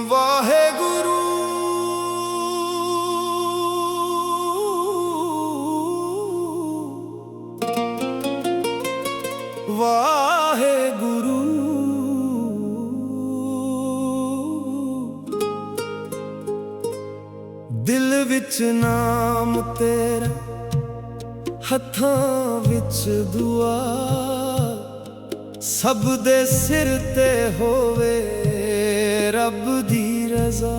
ਵਾਹਿਗੁਰੂ ਵਾਹਿਗੁਰੂ ਦਿਲ ਵਿੱਚ ਨਾਮ ਤੇਰਾ, ਹੱਥਾਂ ਵਿੱਚ ਦੁਆ, ਸਭ ਦੇ ਸਿਰ ਤੇ ਹੋਵੇ ਰੱਬ ਦੀ ਰਜ਼ਾ।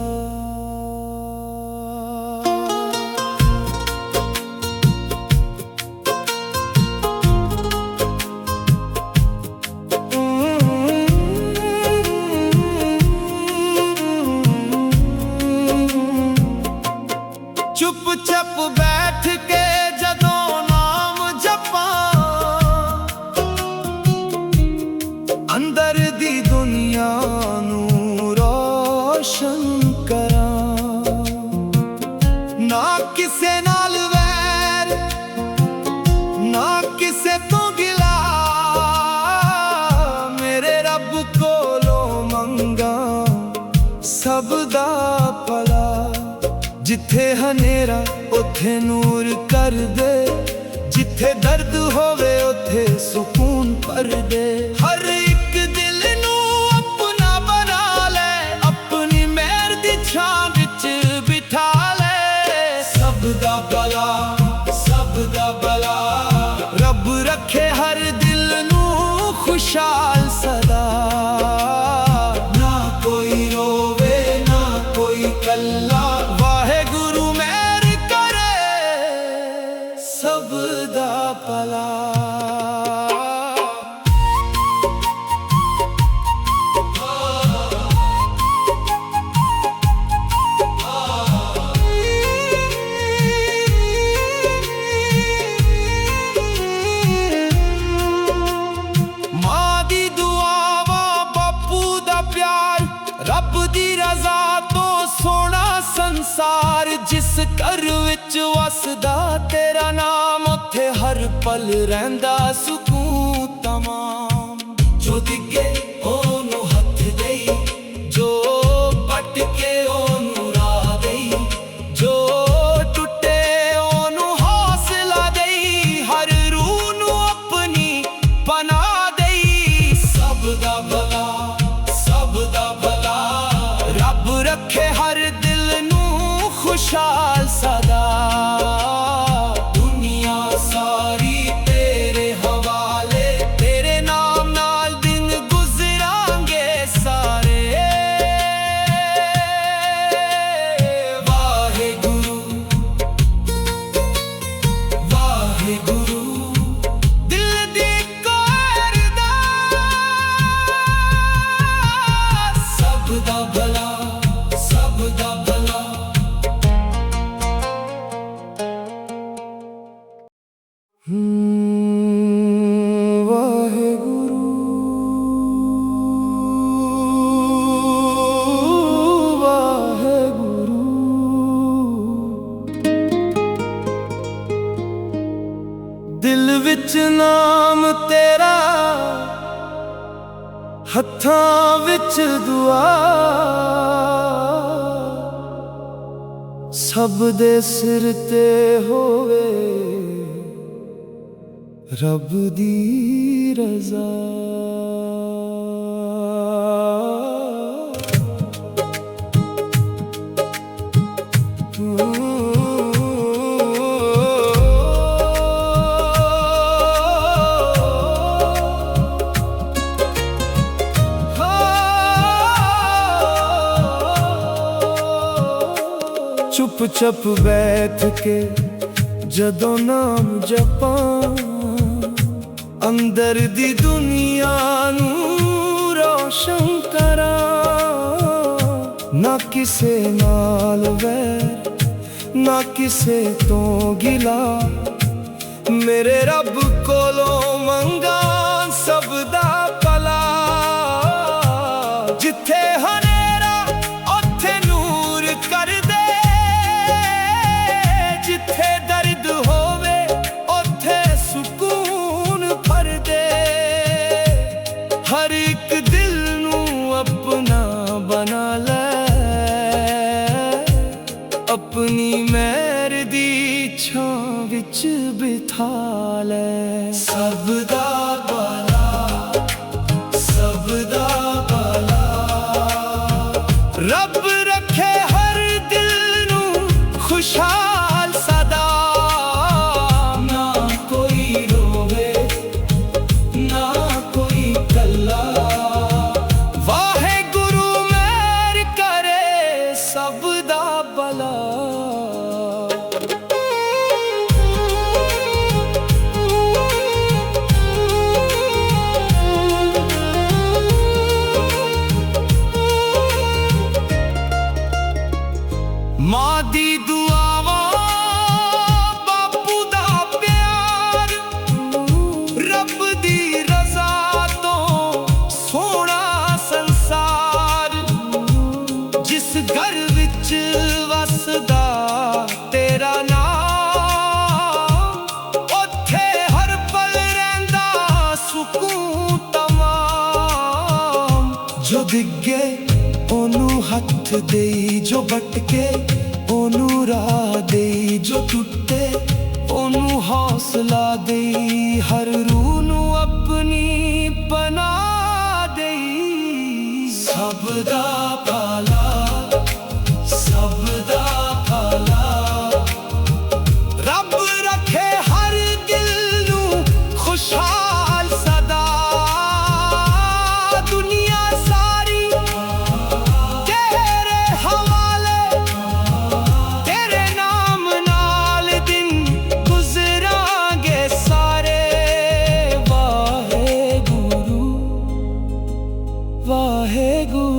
ਚੁੱਪ ਚਾਪ ਬੈਠ ਕੇ ਜਦੋਂ ਨਾਮ ਜਪਾਂ, ਅੰਦਰ ਦੀ ਦੁਨੀਆ ਨੂੰ ਰੋਸ਼ਨ ਕਰਾਂ। ਨਾ ਕਿਸੇ ਨਾਲ ਵੈਰ, ਨਾ ਕਿਸੇ ਤੋਂ ਗਿਲਾ, ਮੇਰੇ ਰੱਬ ਕੋਲੋਂ ਮੰਗਾਂ ਸਭ ਦਾ ਭਲਾ। ਜਿੱਥੇ ਹਨੇਰਾ ਉੱਥੇ ਨੂਰ ਕਰ ਦੇ, ਜਿੱਥੇ ਦਰਦ ਹੋਵੇ ਉੱਥੇ ਸਕੂਨ ਭਰ ਦੇ। ਹਰ ਇੱਕ ਦਿਲ ਨੂੰ ਆਪਣਾ ਬਣਾ ਲੈ, ਆਪਣੀ ਮਿਹਰ ਦੀ ਛਾਂ ਵਿੱਚ ਬਿਠਾ ਲੈ। ਸਭ ਦਾ ਭਲਾ, ਸਭ ਦਾ ਭਲਾ, ਰੱਬ ਰੱਖੇ ਹਰ ਦਿਲ ਨੂੰ ਖੁਸ਼ਹਾਲ ਸਦਾ। ਨਾ ਕੋਈ ਰੋਵੇ ਨਾ ਕੋਈ ਕੱਲਾ, ਵਾਹਿਗੁਰੂ ਮਿਹਰ ਕਰੇ ਸਭ ਦਾ ਭਲਾ। ਮਾਂ ਦੀ ਦੁਆਵਾਂ, ਬਾਪੂ ਦਾ ਪਿਆਰ, ਰੱਬ ਦੀ ਰਜ਼ਾ ਤੋਂ ਸੋਹਣਾ ਸੰਸਾਰ। ਜਿਸ ਘਰ ਵਿੱਚ ਵਸਦਾ ਤੇਰਾ ਨਾਮ, ਉੱਥੇ ਹਰ ਪਲ ਰਹਿੰਦਾ ਸਕੂਨ ਤਮਾਮ। ਜੋ ਡਿੱਗੇ ਉਹਨੂੰ ਹੱਥ ਦੇਈ, ਜੋ ਭਟਕੇ ਉਹਨੂੰ ਰਾਹ ਦੇਈ, ਜੋ ਟੁੱਟੇ ਉਹਨੂੰ ਹੌਸਲਾ ਦੇਈ, ਹਰ ਰੂਹ ਨੂੰ ਆਪਣੀ ਪਨਾਹ ਦੇਈ। ਸਭ ਦਾ ਭਲਾ, ਸਭ ਦਾ ਭਲਾ, ਰੱਬ ਰੱਖੇ ਹਰ ਦਿਲ ਨੂੰ ਖੁਸ਼ਹਾਲ ਸਦਾ। ਦੁਨੀਆ ਸਾਰੀ ਤੇਰੇ ਹਵਾਲੇ, ਤੇਰੇ ਨਾਮ ਨਾਲ ਦਿਨ ਗੁਜ਼ਰਾਂਗੇ ਸਾਰੇ। ਵਾਹਿਗੁਰੂ ਵਾਹਿਗੁਰੂ, ਦਿਲ ਦੀ ਕੋਈ ਅਰਦਾਸ, ਸਭ ਦਾ ਭਲਾ, ਸਭ ਦਾ ਭਲਾ। ਵਾਹਿਗੁਰੂ ਵਾਹਿਗੁਰੂ, ਦਿਲ ਵਿੱਚ ਨਾਮ ਤੇਰਾ, ਹੱਥਾਂ ਵਿੱਚ ਦੁਆ, ਸਭ ਦੇ ਸਿਰ ਤੇ ਹੋਵੇ ਰੱਬ ਦੀ ਰਜ਼ਾ। ਚੁੱਪ ਚਾਪ ਬੈਠ ਕੇ ਜਦੋਂ ਨਾਮ ਜਪਾਂ, ਅੰਦਰ ਦੀ ਦੁਨੀਆ ਨੂੰ ਰੋਸ਼ਨ ਕਰਾਂ। ਨਾ ਕਿਸੇ ਨਾਲ ਵੈਰ, ਨਾ ਕਿਸੇ ਤੋਂ ਗਿਲਾ, ਮੇਰੇ ਰੱਬ ਕੋਲੋਂ ਮੰਗਾਂ ਸਭ ਦਾ ਭਲਾ। ਜਿੱਥੇ ਹਨੇਰਾ ਉੱਥੇ ਨੂਰ ਕਰ ਦੇ, ਜਿੱਥੇ ਦਰਦ ਹੋਵੇ ਉੱਥੇ ਸਕੂਨ ਭਰ ਦੇ। ਹਰ ਇੱਕ ਦਿਲ ਨੂੰ ਆਪਣਾ ਬਣਾ ਲੈ, ਆਪਣੀ ਮਿਹਰ ਦੀ ਛਾਂ ਵਿੱਚ ਬਿਠਾ ਲੈ। ਸਭ ਦਾ ਭਲਾ, ਸਭ ਦਾ ਭਲਾ, ਰੱਬ ਰੱਖੇ ਹਰ ਦਿਲ ਨੂੰ ਖੁਸ਼ਹਾਲ ਸਦਾ। ਨਾ ਕੋਈ ਰੋਵੇ, ਨਾ ਕੋਈ ਕੱਲਾ, ਵਾਹਿਗੁਰੂ ਮਿਹਰ ਕਰੇ ਸਭ ਦਾ ਭਲਾ। ਮਾਂ ਦੀ ਦੁਆਵਾਂ, ਬਾਪੂ ਦਾ ਪਿਆਰ, ਰੱਬ ਦੀ ਰਜ਼ਾ ਤੋਂ ਸੋਹਣਾ ਸੰਸਾਰ। ਜਿਸ ਘਰ ਵਿੱਚ ਵਸਦਾ ਤੇਰਾ ਨਾਮ, ਉੱਥੇ ਹਰ ਪਲ ਰਹਿੰਦਾ ਸਕੂਨ ਤਮਾਮ। ਜੋ ਡਿੱਗੇ ਉਹਨੂੰ ਹੱਥ ਦੇਈ, ਜੋ ਭਟਕੇ ਉਹਨੂੰ ਰਾਹ ਦੇਈ, ਜੋ ਟੁੱਟੇ ਉਹਨੂੰ ਹੌਸਲਾ ਦੇਈ, ਹਰ ਰੂਹ ਨੂੰ ਆਪਣੀ ਪਨਾਹ ਦੇਈ। ਸਭ ਦਾ ਭਲਾ, ਸਭ ਦਾ ਭਲਾ, ਰੱਬ ਰੱਖੇ ਹਰ ਦਿਲ ਨੂੰ ਖੁਸ਼ਹਾਲ ਸਦਾ। ਦੁਨੀਆ ਸਾਰੀ ਤੇਰੇ ਹਵਾਲੇ, ਤੇਰੇ ਨਾਮ ਨਾਲ ਦਿਨ ਗੁਜ਼ਰਾਂਗੇ ਸਾਰੇ। ਵਾਹਿਗੁਰੂ, ਵਾਹਿਗੁਰੂ।